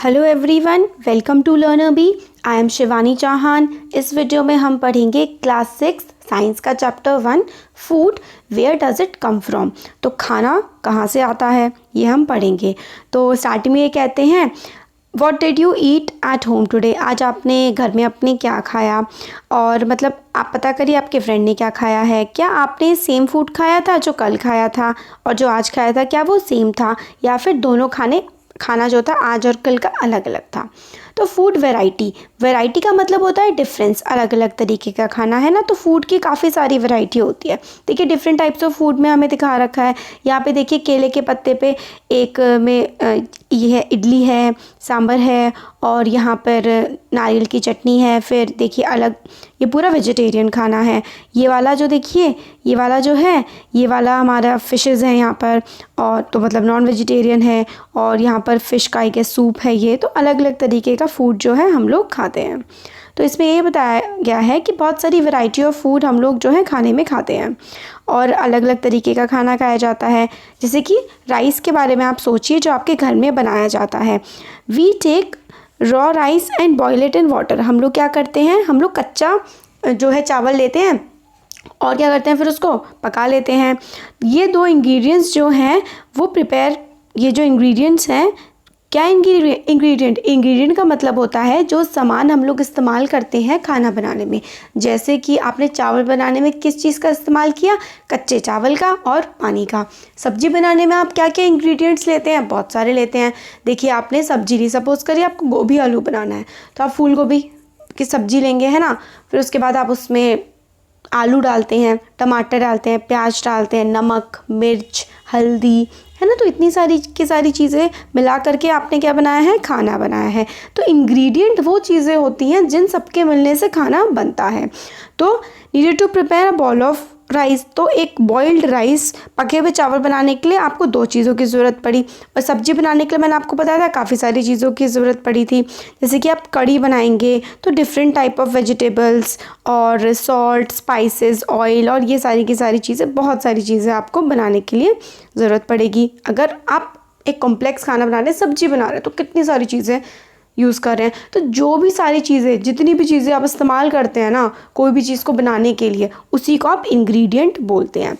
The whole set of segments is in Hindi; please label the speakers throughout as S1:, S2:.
S1: Hello everyone, welcome to Learner Bee. I am Shivani Chauhan. इस वीडियो में हम पढ़ेंगे क्लास 6 साइंस का chapter 1 food, where does it come from. तो खाना कहाँ से आता है ये हम पढ़ेंगे। तो स्टार्टिंग में ये कहते हैं, what did you eat at home today. आज आपने घर में अपने क्या खाया, और मतलब आप पता करिए आपके फ्रेंड ने क्या खाया है। क्या आपने सेम फूड खाया था जो कल खाया था और जो आज खाया था, क्या वो सेम था, या फिर दोनों खाना जो था आज और कल का अलग अलग था। तो फूड वैरायटी का मतलब होता है डिफरेंस, अलग अलग तरीके का खाना है ना। तो फूड की काफ़ी सारी वैरायटी होती है। देखिए डिफरेंट टाइप्स ऑफ फूड में हमें दिखा रखा है। यहाँ पे देखिए केले के पत्ते पे एक में ये है, इडली है, सांभर है, और यहाँ पर नारियल की चटनी है। फिर देखिए अलग, ये पूरा वेजिटेरियन खाना है। ये वाला जो देखिए, ये वाला जो है, ये वाला हमारा फिशेज़ है यहाँ पर, और तो मतलब नॉन वेजिटेरियन है। और यहाँ पर फ़िश का एक सूप है। ये तो अलग अलग तरीके का फूड जो है हम लोग खाते हैं। तो इसमें ये बताया गया है कि बहुत सारी वैरायटी ऑफ फूड हम लोग जो है खाने में खाते हैं, और अलग अलग तरीके का खाना खाया जाता है। जैसे कि राइस के बारे में आप सोचिए, जो आपके घर में बनाया जाता है। We take raw rice and boil it in water. हम लोग क्या करते हैं, हम लोग कच्चा जो है चावल लेते हैं और क्या करते हैं, फिर उसको पका लेते हैं। ये दो इंग्रेडिएंट्स जो हैं वो प्रिपेयर, ये जो इंग्रेडिएंट्स हैं, क्या इंग्रेडिएंट का मतलब होता है जो सामान हम लोग इस्तेमाल करते हैं खाना बनाने में। जैसे कि आपने चावल बनाने में किस चीज़ का इस्तेमाल किया, कच्चे चावल का और पानी का। सब्जी बनाने में आप क्या क्या इंग्रेडिएंट्स लेते हैं, बहुत सारे लेते हैं। देखिए आपने सब्जी ली, सपोज़ करिए आपको गोभी आलू बनाना है, तो आप फूल गोभी की सब्जी लेंगे, है ना। फिर उसके बाद आप उसमें आलू डालते हैं, टमाटर डालते हैं, प्याज डालते हैं, नमक, मिर्च, हल्दी, है ना। तो इतनी सारी चीज़ें मिला करके आपने क्या बनाया है, खाना बनाया है। तो इंग्रेडिएंट वो चीज़ें होती हैं जिन सबके मिलने से खाना बनता है। तो needed to prepare a bowl of rice, तो एक बॉइल्ड राइस, पके हुए चावल बनाने के लिए आपको दो चीज़ों की ज़रूरत पड़ी। और सब्जी बनाने के लिए मैंने आपको बताया था काफ़ी सारी चीज़ों की ज़रूरत पड़ी थी। जैसे कि आप कढ़ी बनाएंगे तो डिफरेंट टाइप ऑफ वेजिटेबल्स और सॉल्ट, स्पाइसेस, ऑयल, और ये सारी की सारी चीज़ें, बहुत सारी चीज़ें आपको बनाने के लिए ज़रूरत पड़ेगी। अगर आप एक कॉम्प्लेक्स खाना बना रहे हैं, सब्जी बना रहे हैं, तो कितनी सारी चीज़ें यूज़ कर रहे हैं। तो जो भी सारी चीज़ें, जितनी भी चीज़ें आप इस्तेमाल करते हैं ना कोई भी चीज़ को बनाने के लिए, उसी को आप इंग्रेडिएंट बोलते हैं।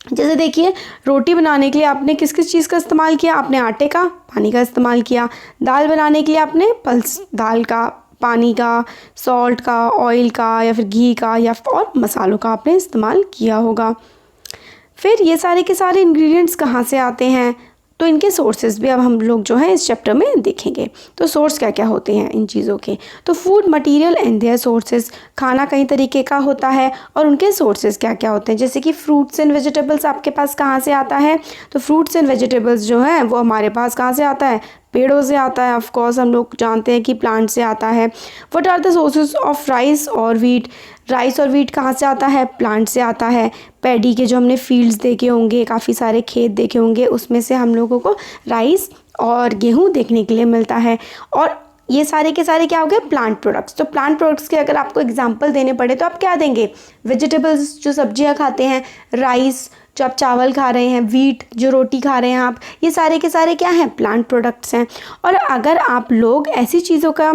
S1: जैसे देखिए रोटी बनाने के लिए आपने किस किस चीज़ का इस्तेमाल किया, आपने आटे का, पानी का इस्तेमाल किया। दाल बनाने के लिए आपने पल्स दाल का, पानी का, सॉल्ट का, ऑयल का, या फिर घी का, या और मसालों का आपने इस्तेमाल किया होगा। फिर ये सारे के सारे इंग्रेडिएंट्स कहाँ से आते हैं, तो इनके सोर्सेज भी अब हम लोग जो है इस चैप्टर में देखेंगे। तो सोर्स क्या क्या होते हैं इन चीज़ों के, तो food material and their sources. खाना कई तरीके का होता है और उनके सोर्सेज क्या क्या होते हैं। जैसे कि फ्रूट्स एंड वेजिटेबल्स आपके पास कहाँ से आता है, तो फ्रूट्स एंड वेजिटेबल्स जो हैं वो हमारे पास कहाँ से आता है, पेड़ों से आता है। ऑफ कोर्स हम लोग जानते हैं कि प्लांट से आता है। What are the sources of rice और व्हीट। राइस और व्हीट कहाँ से आता है, प्लांट से आता है। पैडी के जो हमने फील्ड्स देखे होंगे, काफ़ी सारे खेत देखे होंगे, उसमें से हम लोगों को राइस और गेहूँ देखने के लिए मिलता है। और ये सारे के सारे क्या हो गए, प्लांट प्रोडक्ट्स। तो प्लांट प्रोडक्ट्स के अगर आपको एग्जांपल देने पड़े तो आप क्या देंगे, वेजिटेबल्स जो सब्जियां खाते हैं, राइस जो आप चावल खा रहे हैं, व्हीट जो रोटी खा रहे हैं आप, ये सारे के सारे क्या हैं, प्लांट प्रोडक्ट्स हैं। और अगर आप लोग ऐसी चीज़ों का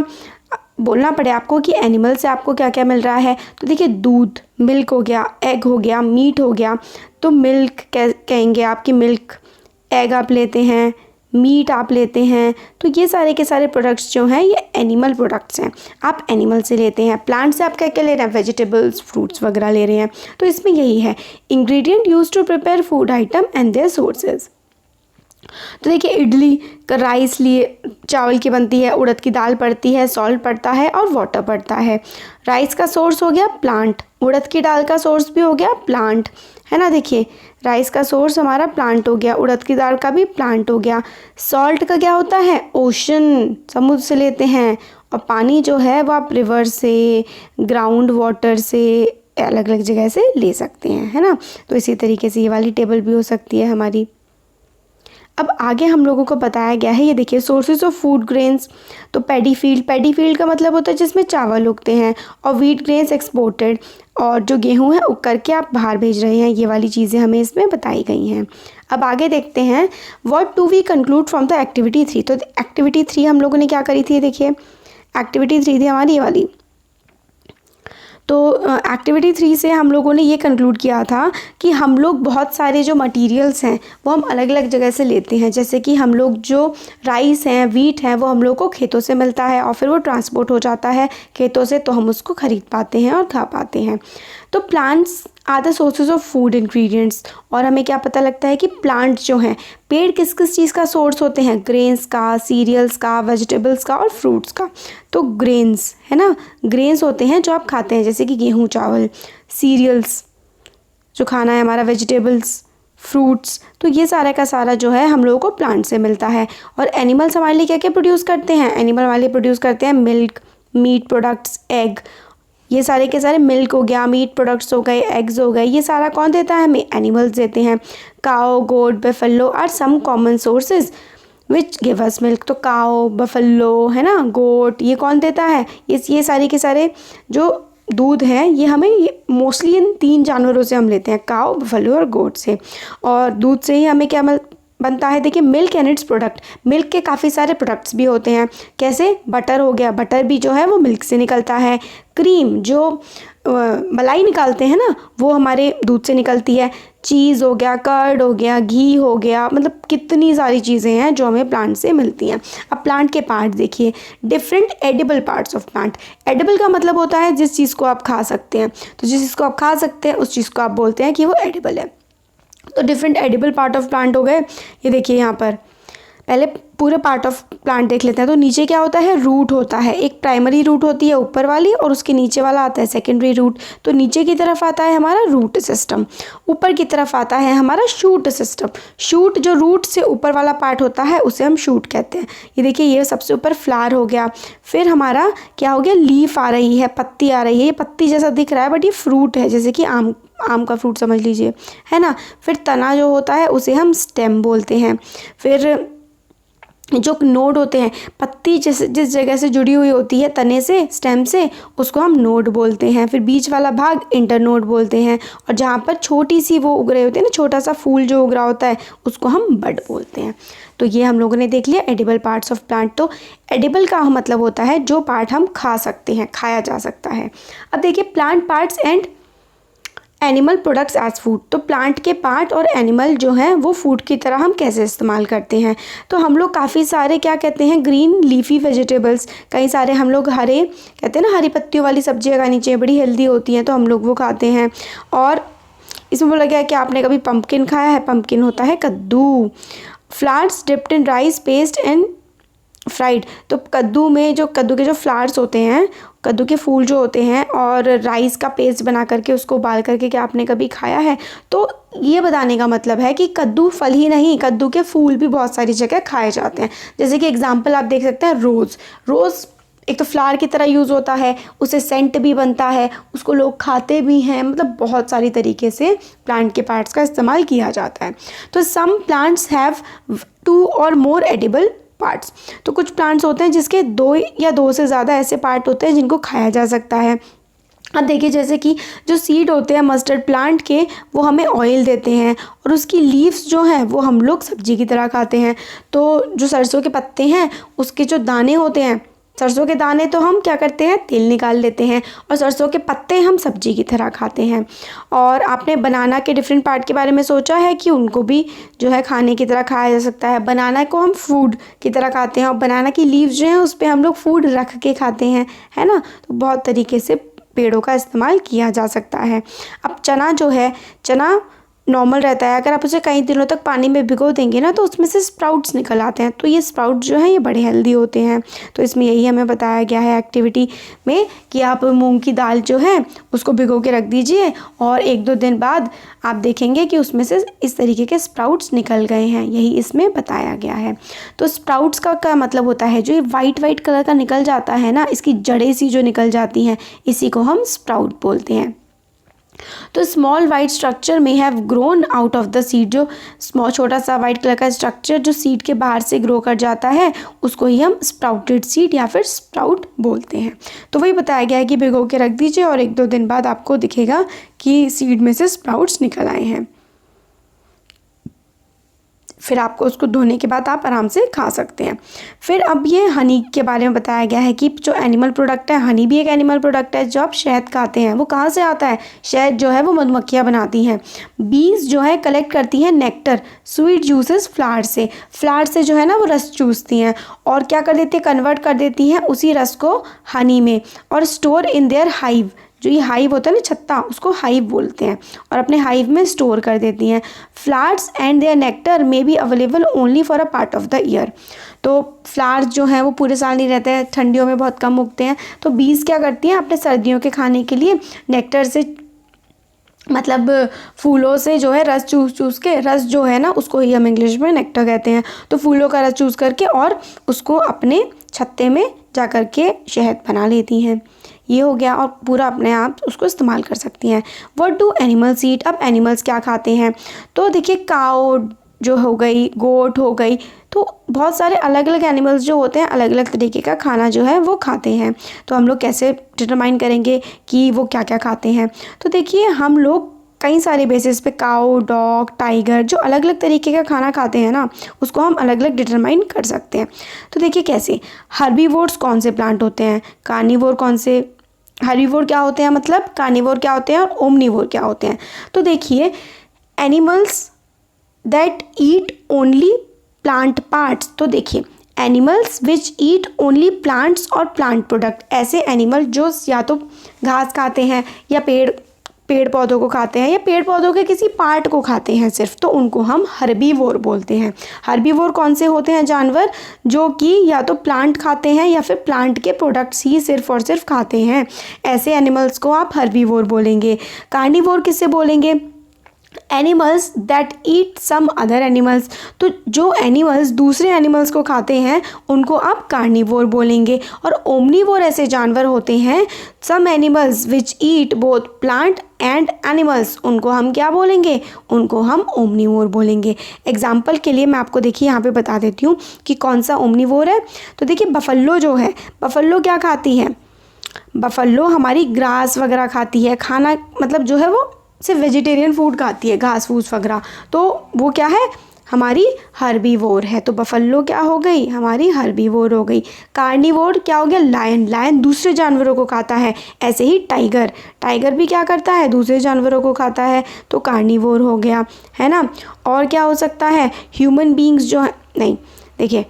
S1: बोलना पड़े आपको कि एनिमल से आपको क्या क्या मिल रहा है, तो देखिए दूध, मिल्क हो गया, एग हो गया, मीट हो गया। तो मिल्क कहेंगे आपकी मिल्क, एग आप लेते हैं, मीट आप लेते हैं। तो ये सारे के सारे प्रोडक्ट्स जो हैं ये एनिमल प्रोडक्ट्स हैं, आप एनिमल से लेते हैं। प्लांट से आप क्या क्या ले रहे हैं, वेजिटेबल्स, फ्रूट्स वगैरह ले रहे हैं। तो इसमें यही है, ingredient use to prepare food item and their sources. तो देखिए इडली का राइस लिए चावल की बनती है, उड़द की दाल पड़ती है, सॉल्ट पड़ता है और वाटर पड़ता है। राइस का सोर्स हो गया प्लांट, उड़द की दाल का सोर्स भी हो गया प्लांट, है ना। देखिए राइस का सोर्स हमारा प्लांट हो गया, उड़द की दाल का भी प्लांट हो गया। सॉल्ट का क्या होता है, ओशन, समुद्र से लेते हैं। और पानी जो है वो आप रिवर से, ग्राउंड वाटर से, अलग अलग जगह से ले सकते हैं, है ना। तो इसी तरीके से ये वाली टेबल भी हो सकती है हमारी। अब आगे हम लोगों को बताया गया है, ये देखिए सोर्सेज ऑफ फूड ग्रेन्स। तो पैडी फील्ड का मतलब होता है जिसमें चावल उगते हैं, और व्हीट ग्रेन्स एक्सपोर्टेड, और जो गेहूं है उग करके आप बाहर भेज रहे हैं। ये वाली चीज़ें हमें इसमें बताई गई हैं। अब आगे देखते हैं what do we conclude from the activity 3। तो एक्टिविटी 3 हम लोगों ने क्या करी थी, देखिए एक्टिविटी 3 थी हमारी ये वाली। तो एक्टिविटी 3 से हम लोगों ने ये कंक्लूड किया था कि हम लोग बहुत सारे जो मटेरियल्स हैं वो हम अलग अलग जगह से लेते हैं। जैसे कि हम लोग जो राइस हैं, वीट हैं, वो हम लोग को खेतों से मिलता है और फिर वो ट्रांसपोर्ट हो जाता है खेतों से, तो हम उसको ख़रीद पाते हैं और खा पाते हैं। तो plants are the sources of food ingredients. और हमें क्या पता लगता है कि प्लांट जो हैं, पेड़ किस किस चीज़ का सोर्स होते हैं, ग्रेन्स का, सीरियल्स का, वेजिटेबल्स का और फ्रूट्स का। तो ग्रेन्स है ना, ग्रेन्स होते हैं जो आप खाते हैं, जैसे कि गेहूँ, चावल। सीरियल्स जो खाना है हमारा, वेजिटेबल्स, फ्रूट्स। तो ये सारा का सारा जो है हम लोगों को प्लांट से मिलता है। और एनिमल्स हमारे लिए क्या क्या प्रोड्यूस करते हैं, एनिमल वाले प्रोड्यूस करते हैं मिल्क, मीट प्रोडक्ट्स, एग। ये सारे के सारे, मिल्क हो गया, मीट प्रोडक्ट्स हो गए, एग्स हो गए, ये सारा कौन देता है हमें, एनिमल्स देते हैं। Cow, goat, buffalo are some common sources which give us milk. तो काओ, बफेलो है ना, गोट, ये कौन देता है, ये सारे के सारे जो दूध है ये हमें मोस्टली इन 3 जानवरों से हम लेते हैं, काओ, बफेलो और गोट से। और दूध से ही हमें क्या बनता है, देखिए milk and it's product. Milk के काफ़ी सारे प्रोडक्ट्स भी होते हैं, कैसे, बटर हो गया, बटर भी जो है वो मिल्क से निकलता है। क्रीम जो मलाई निकालते हैं ना, वो हमारे दूध से निकलती है। चीज़ हो गया, कर्ड हो गया, घी हो गया, मतलब कितनी सारी चीज़ें हैं जो हमें प्लांट से मिलती हैं। अब प्लांट के पार्ट देखिए, different edible parts of plant. Edible का मतलब होता है जिस चीज़ को आप खा सकते हैं, तो जिस चीज़ को आप खा सकते हैं उस चीज़ को आप बोलते हैं कि वो एडिबल है। तो different edible part of plant हो गए, ये देखिए यहाँ पर। पहले पूरे पार्ट ऑफ प्लांट देख लेते हैं। तो नीचे क्या होता है, रूट होता है। एक प्राइमरी रूट होती है ऊपर वाली, और उसके नीचे वाला आता है सेकेंडरी रूट। तो नीचे की तरफ आता है हमारा रूट सिस्टम, ऊपर की तरफ आता है हमारा शूट सिस्टम। शूट जो रूट से ऊपर वाला पार्ट होता है उसे हम शूट कहते हैं। ये देखिए, ये सबसे ऊपर फ्लावर हो गया। फिर हमारा क्या हो गया, लीफ आ रही है, पत्ती आ रही है। ये पत्ती जैसा दिख रहा है बट ये फ्रूट है, जैसे कि आम का फ्रूट समझ लीजिए, है ना। फिर तना जो होता है उसे हम स्टेम बोलते हैं। फिर जो नोड होते हैं, पत्ती जिस जगह से जुड़ी हुई होती है तने से, स्टेम से, उसको हम नोड बोलते हैं। फिर बीच वाला भाग इंटरनोड बोलते हैं। और जहाँ पर छोटी सी वो उग रहे होते हैं ना, छोटा सा फूल जो उग रहा होता है, उसको हम बड बोलते हैं। तो ये हम लोगों ने देख लिया एडिबल पार्ट्स ऑफ प्लांट। तो एडिबल का मतलब होता है जो पार्ट हम खा सकते हैं, खाया जा सकता है। अब देखिए plant parts and animal products as food. तो प्लांट के पार्ट और एनिमल जो हैं वो फूड की तरह हम कैसे इस्तेमाल करते हैं। तो हम लोग काफ़ी सारे क्या कहते हैं, ग्रीन लीफी वेजिटेबल्स, कई सारे हम लोग हरे कहते हैं ना, हरी पत्तियों वाली सब्जियां खानी चाहिए, बड़ी हेल्दी होती हैं, तो हम लोग वो खाते हैं। और इसमें बोला गया है कि आपने कभी पम्पकिन खाया है, पम्पकिन होता है कद्दू। Flowers dipped in rice paste and fried. तो कद्दू में जो कद्दू के जो फ्लावर्स होते हैं, कद्दू के फूल जो होते हैं, और राइस का पेस्ट बना करके उसको उबाल करके, क्या आपने कभी खाया है। तो ये बताने का मतलब है कि कद्दू फल ही नहीं, कद्दू के फूल भी बहुत सारी जगह खाए जाते हैं। जैसे कि एग्जांपल आप देख सकते हैं, रोज़ एक तो फ्लावर की तरह यूज़ होता है, उसे सेंट भी बनता है, उसको लोग खाते भी हैं। मतलब बहुत सारी तरीके से प्लांट के पार्ट्स का इस्तेमाल किया जाता है। तो सम प्लांट्स हैव 2 और मोर एडिबल पार्ट्स। तो कुछ प्लांट्स होते हैं जिसके 2 या 2 से ज़्यादा ऐसे पार्ट होते हैं जिनको खाया जा सकता है। अब देखिए, जैसे कि जो सीड होते हैं मस्टर्ड प्लांट के, वो हमें ऑयल देते हैं, और उसकी लीव्स जो हैं वो हम लोग सब्जी की तरह खाते हैं। तो जो सरसों के पत्ते हैं, उसके जो दाने होते हैं, सरसों के दाने तो हम क्या करते हैं, तेल निकाल लेते हैं, और सरसों के पत्ते हम सब्जी की तरह खाते हैं। और आपने बनाना के डिफरेंट पार्ट के बारे में सोचा है कि उनको भी जो है खाने की तरह खाया जा सकता है। बनाना को हम फूड की तरह खाते हैं, और बनाना की लीव्स जो हैं उस पर हम लोग फूड रख के खाते हैं, है ना। तो बहुत तरीके से पेड़ों का इस्तेमाल किया जा सकता है। अब चना जो है, चना नॉर्मल रहता है, अगर आप उसे कई दिनों तक पानी में भिगो देंगे ना, तो उसमें से स्प्राउट्स निकल आते हैं। तो ये स्प्राउट्स जो हैं ये बड़े हेल्दी होते हैं। तो इसमें यही हमें बताया गया है एक्टिविटी में कि आप मूंग की दाल जो है उसको भिगो के रख दीजिए, और 1-2 दिन बाद आप देखेंगे कि उसमें से इस तरीके के स्प्राउट्स निकल गए हैं। यही इसमें बताया गया है। तो स्प्राउट्स का क्या मतलब होता है, जो ये वाइट कलर का निकल जाता है ना, इसकी जड़ें सी जो निकल जाती हैं, इसी को हम स्प्राउट बोलते हैं। तो स्मॉल वाइट स्ट्रक्चर में have grown out of the seed. जो छोटा सा वाइट कलर का स्ट्रक्चर जो सीड के बाहर से ग्रो कर जाता है, उसको ही हम स्प्राउटेड सीड या फिर स्प्राउट बोलते हैं। तो वही बताया गया है कि भिगो के रख दीजिए, और 1-2 दिन बाद आपको दिखेगा कि सीड में से स्प्राउट्स निकल आए हैं। फिर आपको उसको धोने के बाद आप आराम से खा सकते हैं। फिर अब ये हनी के बारे में बताया गया है कि जो एनिमल प्रोडक्ट है, हनी भी एक एनिमल प्रोडक्ट है। जो आप शहद खाते हैं वो कहाँ से आता है? शहद जो है वो मधुमक्खियाँ बनाती हैं। बीज जो है कलेक्ट करती हैं नेक्टर, स्वीट जूसेस फ्लावर से। फ्लावर से जो है ना वो रस चूसती हैं और क्या कर देती है, कन्वर्ट कर देती हैं उसी रस को हनी में, और स्टोर इन देयर हाइव। जो ये हाइव होता है ना, छत्ता, उसको हाइव बोलते हैं, और अपने हाइव में स्टोर कर देती हैं। Flowers and their nectar may be available only for a part of the year. तो फ्लावर्स जो हैं वो पूरे साल नहीं रहते हैं, ठंडियों में बहुत कम उगते हैं। तो बीज क्या करती हैं, अपने सर्दियों के खाने के लिए नेक्टर से, मतलब फूलों से जो है रस चूस के, रस जो है ना उसको ही हम इंग्लिश में नेक्टर कहते हैं। तो फूलों का रस चूस करके और उसको अपने छत्ते में जा कर के शहद बना लेती हैं। ये हो गया, और पूरा अपने आप उसको इस्तेमाल कर सकती हैं। What do animals eat? अब एनिमल्स क्या खाते हैं? तो देखिए, काऊ जो हो गई, गोट हो गई, तो बहुत सारे अलग अलग एनिमल्स जो होते हैं अलग अलग तरीके का खाना जो है वो खाते हैं। तो हम लोग कैसे डिटरमाइन करेंगे कि वो क्या क्या खाते हैं? तो देखिए, हम लोग कई सारे बेसिस पे काऊ, डॉग, टाइगर जो अलग अलग तरीके का खाना खाते हैं ना, उसको हम अलग अलग डिटरमाइन कर सकते हैं। तो देखिए कैसे, हर्बीवोर्स कौन से प्लांट होते हैं, कार्निवोर कौन से, हर्बीवोर क्या होते हैं, मतलब कार्निवोर क्या होते हैं, और ओमनीवोर क्या होते हैं। तो देखिए, animals that eat only plant parts. तो देखिए, animals which eat only plants और प्लांट प्रोडक्ट, ऐसे एनिमल जो या तो घास खाते हैं या पेड़ पौधों को खाते हैं या पेड़ पौधों के किसी पार्ट को खाते हैं सिर्फ, तो उनको हम हर्बीवोर बोलते हैं। हर्बीवोर कौन से होते हैं जानवर? जो कि या तो प्लांट खाते हैं या फिर प्लांट के प्रोडक्ट्स ही सिर्फ और सिर्फ खाते हैं, ऐसे एनिमल्स को आप हर्बीवोर बोलेंगे। कार्निवोर किससे बोलेंगे? Animals that eat some other animals. तो जो एनिमल्स दूसरे एनिमल्स को खाते हैं उनको आप कार्निवोर बोलेंगे। और ओमनीवोर ऐसे जानवर होते हैं, some animals which eat both plant and animals, उनको हम क्या बोलेंगे? उनको हम ओमनीवोर बोलेंगे। एग्जाम्पल के लिए मैं आपको देखिए यहाँ पे बता देती हूँ कि कौन सा ओमनीवोर है। तो देखिए, बफल्लो जो है, बफल्लो क्या खाती है? बफल्लो हमारी ग्रास वगैरह खाती है, खाना मतलब जो है वो सिर्फ वेजिटेरियन फूड खाती है, घास फूस वगैरह, तो वो क्या है? हमारी हर्बीवोर है। तो बफल्लो क्या हो गई? हमारी हर्बीवोर हो गई। कार्निवोर क्या हो गया? लायन, लायन दूसरे जानवरों को खाता है। ऐसे ही टाइगर, टाइगर भी क्या करता है? दूसरे जानवरों को खाता है, तो कार्निवोर हो गया, है ना। और क्या हो सकता है? ह्यूमन बींग्स जो है, नहीं देखिए,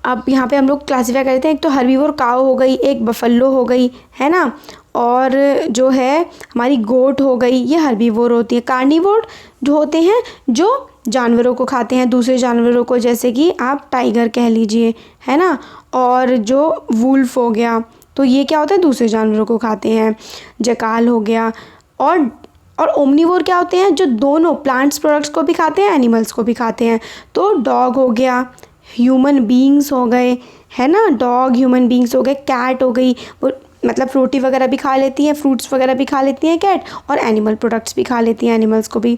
S1: अब यहाँ पे हम लोग क्लासीफाई करते हैं, एक तो हर्बीवोर काऊ हो गई, एक बफल्लो हो गई, है ना, और जो है हमारी गोट हो गई, ये हर्बीवोर होती है। कार्निवोर जो होते हैं जो जानवरों को खाते हैं, दूसरे जानवरों को, जैसे कि आप टाइगर कह लीजिए, है ना। और जो वुल्फ हो गया, तो ये क्या होता है? दूसरे जानवरों को खाते हैं। जकाल हो गया। और ओमनीवोर क्या होते हैं? जो दोनों प्लांट्स प्रोडक्ट्स को भी खाते हैं, एनिमल्स को भी खाते हैं। तो डॉग हो गया, ह्यूमन बींग्स हो गए, है ना, डॉग ह्यूमन बींग्स हो गए, कैट हो गई, वो मतलब फ्रूटी वगैरह भी खा लेती हैं, फ्रूट्स वगैरह भी खा लेती हैं कैट, और एनिमल प्रोडक्ट्स भी खा लेती हैं, एनिमल्स को भी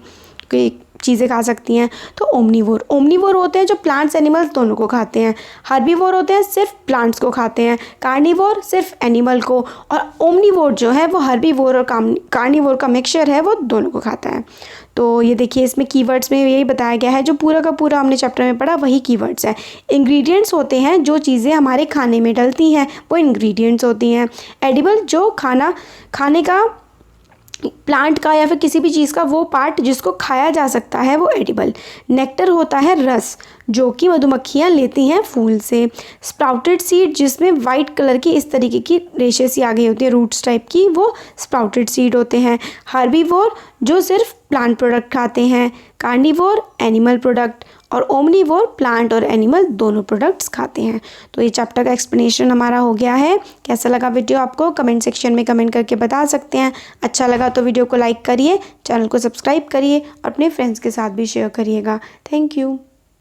S1: कोई चीज़ें खा सकती हैं। तो ओमनीवोर होते हैं जो प्लांट्स एनिमल्स दोनों को खाते हैं। हर्बीवोर होते हैं सिर्फ प्लांट्स को खाते हैं। कार्निवोर सिर्फ एनिमल को, और ओमनीवोर जो है वो हर्बीवोर और कार्निवोर का मिक्सचर है, वो दोनों को खाता है। तो ये देखिए, इसमें कीवर्ड्स में यही बताया गया है, जो पूरा का पूरा हमने चैप्टर में पढ़ा वही कीवर्ड्स हैं। इंग्रेडिएंट्स होते हैं जो चीज़ें हमारे खाने में डलती हैं, वो इंग्रेडिएंट्स होती हैं। एडिबल जो खाने का प्लांट का या फिर किसी भी चीज़ का वो पार्ट जिसको खाया जा सकता है, वो एडिबल। नेक्टर होता है रस जो कि मधुमक्खियाँ लेती हैं फूल से। स्प्राउटेड सीड जिसमें वाइट कलर की इस तरीके की रेशे सी आ गई होती है, रूट्स टाइप की, वो स्प्राउटेड सीड होते हैं। हर्बीवोर जो सिर्फ प्लांट प्रोडक्ट खाते हैं। कार्निवोर एनिमल प्रोडक्ट, और ओमनीवोर प्लांट और एनिमल दोनों प्रोडक्ट्स खाते हैं। तो ये चैप्टर का एक्सप्लेनेशन हमारा हो गया है। कैसा लगा वीडियो आपको कमेंट सेक्शन में कमेंट करके बता सकते हैं। अच्छा लगा तो वीडियो को लाइक करिए, चैनल को सब्सक्राइब करिए, और अपने फ्रेंड्स के साथ भी शेयर करिएगा। Thank you.